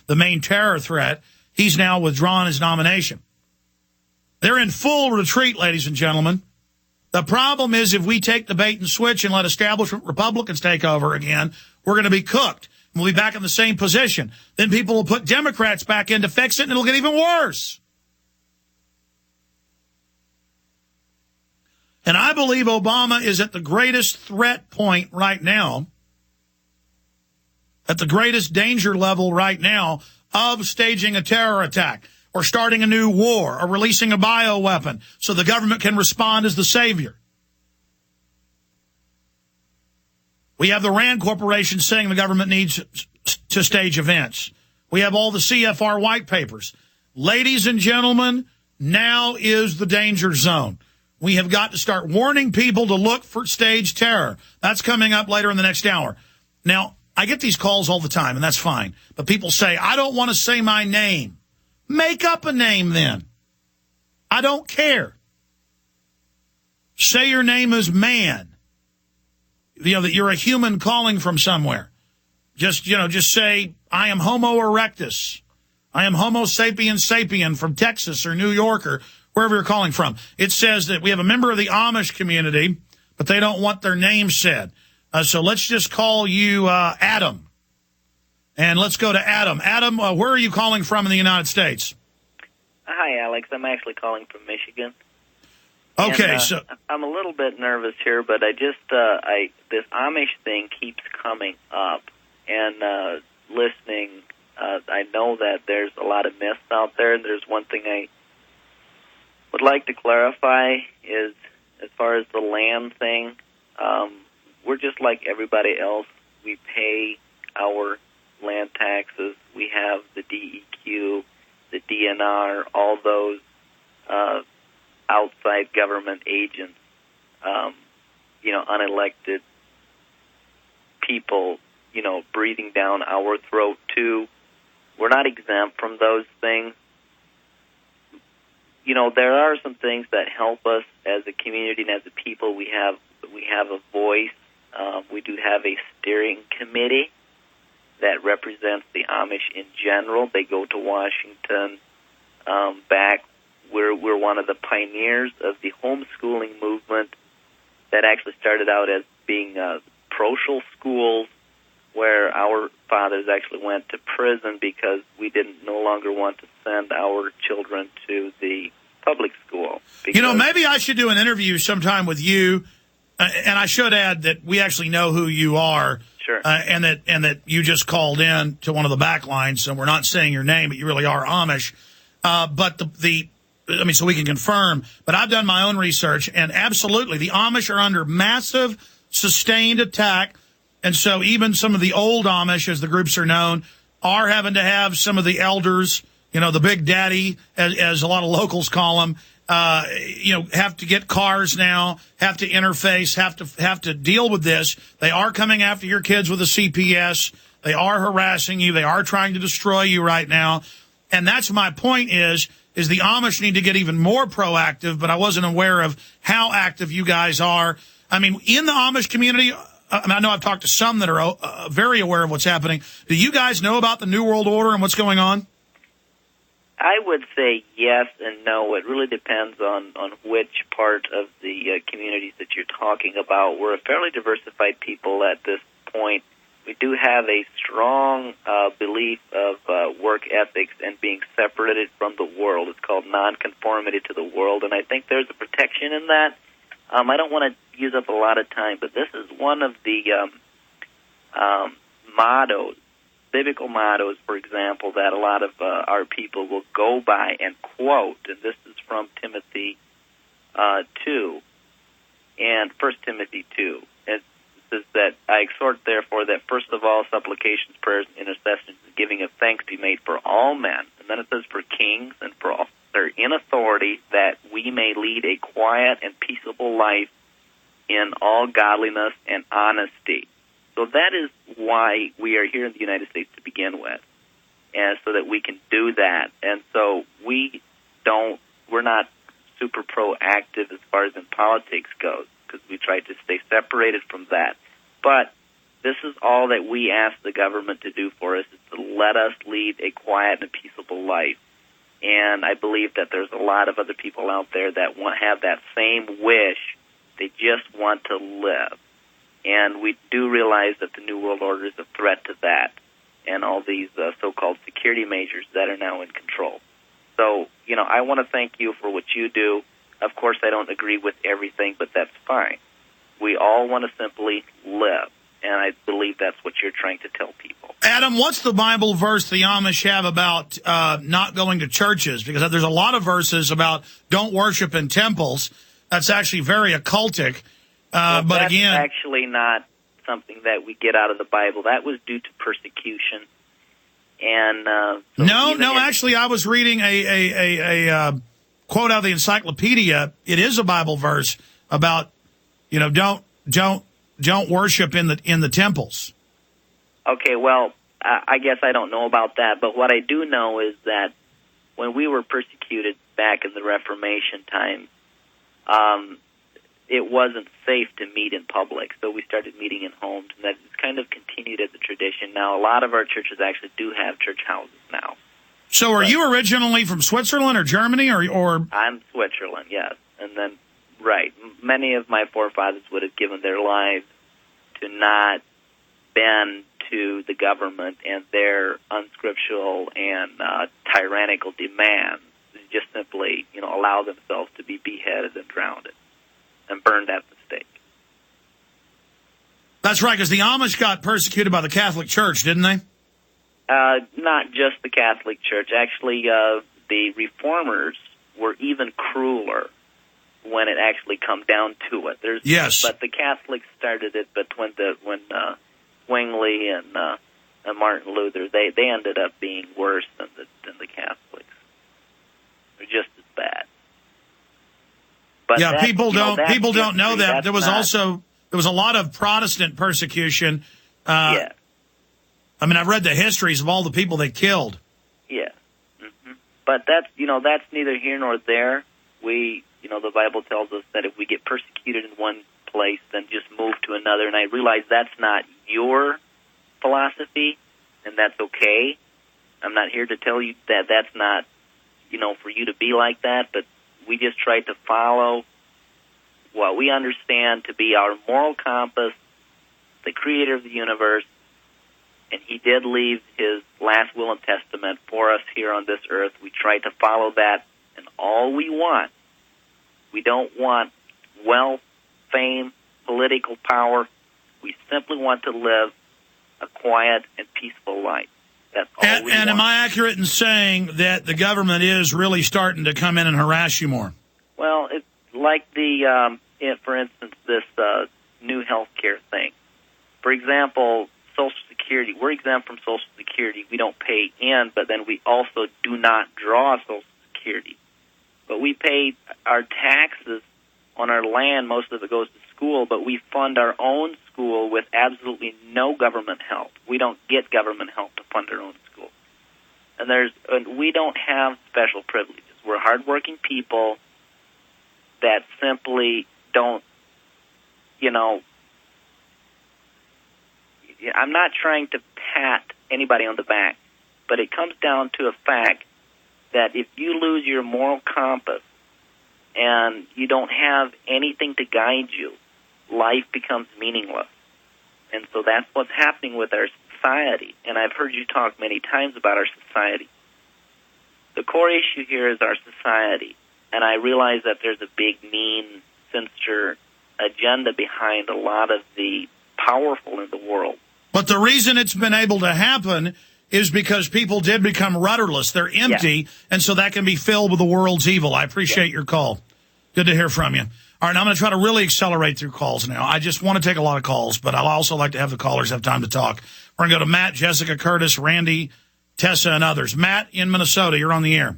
the main terror threat. He's now withdrawn his nomination. They're in full retreat, ladies and gentlemen. The problem is if we take the bait and switch and let establishment Republicans take over again, we're going to be cooked. We'll be back in the same position. Then people will put Democrats back in to fix it, and it'll get even worse. And I believe Obama is at the greatest threat point right now, at the greatest danger level right now of staging a terror attack or starting a new war or releasing a bioweapon so the government can respond as the savior. We have the RAND Corporation saying the government needs to stage events. We have all the CFR white papers. Ladies and gentlemen, now is the danger zone. We have got to start warning people to look for staged terror. That's coming up later in the next hour. Now, I get these calls all the time, and that's fine. But people say, I don't want to say my name. Make up a name then. I don't care. Say your name is man. You know, that you're a human calling from somewhere. Just say, I am Homo erectus. I am Homo sapiens sapien from Texas or New York or wherever you're calling from. It says that we have a member of the Amish community, but they don't want their name said. So let's just call you Adam. And let's go to Adam. Adam, where are you calling from in the United States? Hi, Alex. I'm actually calling from Michigan. Okay, and, so I'm a little bit nervous here, but I just this Amish thing keeps coming up, and listening, I know that there's a lot of myths out there, and there's one thing I would like to clarify is as far as the land thing, we're just like everybody else. We pay our land taxes. We have the DEQ, the DNR, all those outside government agents, unelected people, breathing down our throat too. We're not exempt from those things. There are some things that help us as a community and as a people. We have a voice. We do have a steering committee that represents the Amish in general. They go to Washington back. We're one of the pioneers of the homeschooling movement that actually started out as being parochial schools where our fathers actually went to prison because we didn't no longer want to send our children to the public school. Maybe I should do an interview sometime with you, and I should add that we actually know who you are. Sure. And that you just called in to one of the back lines, so we're not saying your name, but you really are Amish. But so we can confirm, but I've done my own research, and absolutely, the Amish are under massive, sustained attack, and so even some of the old Amish, as the groups are known, are having to have some of the elders, the big daddy, as a lot of locals call them, have to get cars now, have to interface, have to deal with this. They are coming after your kids with a CPS. They are harassing you. They are trying to destroy you right now. And that's my point is the Amish need to get even more proactive, but I wasn't aware of how active you guys are. I mean, in the Amish community, I know I've talked to some that are very aware of what's happening. Do you guys know about the New World Order and what's going on? I would say yes and no. It really depends on which part of the communities that you're talking about. We're a fairly diversified people at this point. We do have a strong belief of work ethics and being separated from the world. It's called nonconformity to the world, and I think there's a protection in that. I don't want to use up a lot of time, but this is one of the mottos, biblical mottos, for example, that a lot of our people will go by and quote, and this is from Timothy 2 and 1 Timothy 2. It says that, I exhort, therefore, that first of all supplications, prayers, and intercessions, and giving of thanks be made for all men. And then it says for kings and for all that are in authority, that we may lead a quiet and peaceable life in all godliness and honesty. So that is why we are here in the United States to begin with, and so that we can do that. And so we're not super proactive as far as in politics goes, because we try to stay separated from that. But This is all that we ask the government to do for us, is to let us lead a quiet and peaceable life. And I believe that there's a lot of other people out there that have that same wish. They just want to live. And we do realize that the New World Order is a threat to that and all these so-called security measures that are now in control. So, I want to thank you for what you do. Of course, I don't agree with everything, but that's fine. We all want to simply live, and I believe that's what you're trying to tell people. Adam, what's the Bible verse the Amish have about not going to churches? Because there's a lot of verses about don't worship in temples. That's actually very occultic. But that's again, actually not something that we get out of the Bible. That was due to persecution. And actually, I was reading a quote out of the encyclopedia. It is a Bible verse about don't worship in the temples. Okay, well, I guess I don't know about that, but what I do know is that when we were persecuted back in the Reformation time, it wasn't safe to meet in public, so we started meeting in homes, and that's kind of continued as a tradition. Now, a lot of our churches actually do have church houses now. So are you originally from Switzerland or Germany or? I'm Switzerland, yes. And then, right, many of my forefathers would have given their lives to not bend to the government and their unscriptural and tyrannical demands, just simply, allow themselves to be beheaded and drowned and burned at the stake. That's right, because the Amish got persecuted by the Catholic Church, didn't they? Not just the Catholic Church. Actually, the Reformers were even crueler when it actually come down to it. Yes. But the Catholics started it. But when Zwingli and Martin Luther, they ended up being worse than the Catholics. They're just as bad. But yeah, people don't know that there was a lot of Protestant persecution. Yeah. I mean, I've read the histories of all the people they killed. Yeah. Mm-hmm. But that's neither here nor there. The Bible tells us that if we get persecuted in one place, then just move to another. And I realize that's not your philosophy, and that's okay. I'm not here to tell you that that's not, for you to be like that, but we just try to follow what we understand to be our moral compass, the creator of the universe, and he did leave his last will and testament for us here on this earth. We try to follow that, and all we don't want wealth, fame, political power. We simply want to live a quiet and peaceful life. That's all we want. And am I accurate in saying that the government is really starting to come in and harass you more? Well, it's like for instance, this new health care thing. For example, Social Security. We're exempt from Social Security. We don't pay in, but then we also do not draw Social Security. But we pay our taxes on our land. Most of it goes to school, but we fund our own school with absolutely no government help. We don't get government help to fund our own school. And we don't have special privileges. We're hardworking people that simply don't, I'm not trying to pat anybody on the back, but it comes down to a fact that if you lose your moral compass and you don't have anything to guide you, life becomes meaningless. And so that's what's happening with our society. And I've heard you talk many times about our society. The core issue here is our society. And I realize that there's a big, mean, sinister agenda behind a lot of the powerful in the world. But the reason it's been able to happen is because people did become rudderless. They're empty, and so that can be filled with the world's evil. I appreciate your call. Good to hear from you. All right, now I'm going to try to really accelerate through calls now. I just want to take a lot of calls, but I'll also like to have the callers have time to talk. We're going to go to Matt, Jessica, Curtis, Randy, Tessa, and others. Matt in Minnesota, you're on the air.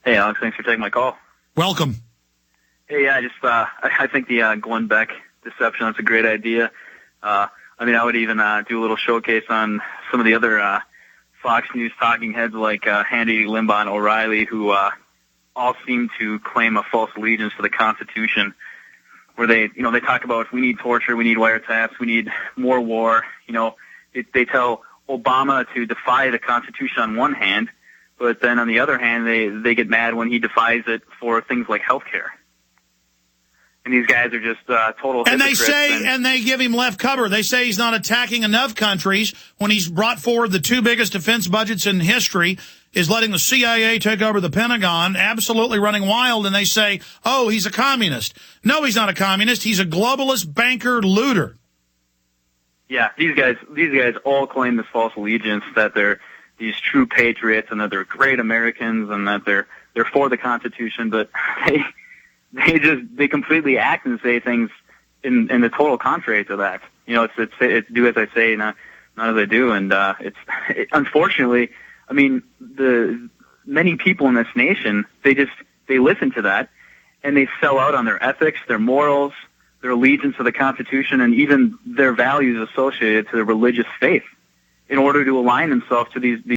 Hey, Alex, thanks for taking my call. Welcome. Hey, yeah, I think the Glenn Beck deception, that's a great idea. I would even do a little showcase on some of the other Fox News talking heads like Hannity, Limbaugh, and O'Reilly, who all seem to claim a false allegiance to the Constitution. where they talk about we need torture, we need wiretaps, we need more war. They tell Obama to defy the Constitution on one hand, but then on the other hand, they get mad when he defies it for things like health care. And these guys are just total hypocrites. And they give him left cover. They say he's not attacking enough countries when he's brought forward the two biggest defense budgets in history, is letting the CIA take over the Pentagon, absolutely running wild, and they say, oh, he's a communist. No, he's not a communist. He's a globalist banker looter. Yeah, these guys all claim this false allegiance that they're these true patriots and that they're great Americans and that they're for the Constitution, but they completely act and say things in the total contrary to that. It's do as I say, not as I do, and unfortunately, I mean, the many people in this nation, they listen to that, and they sell out on their ethics, their morals, their allegiance to the Constitution, and even their values associated to the religious faith in order to align themselves to these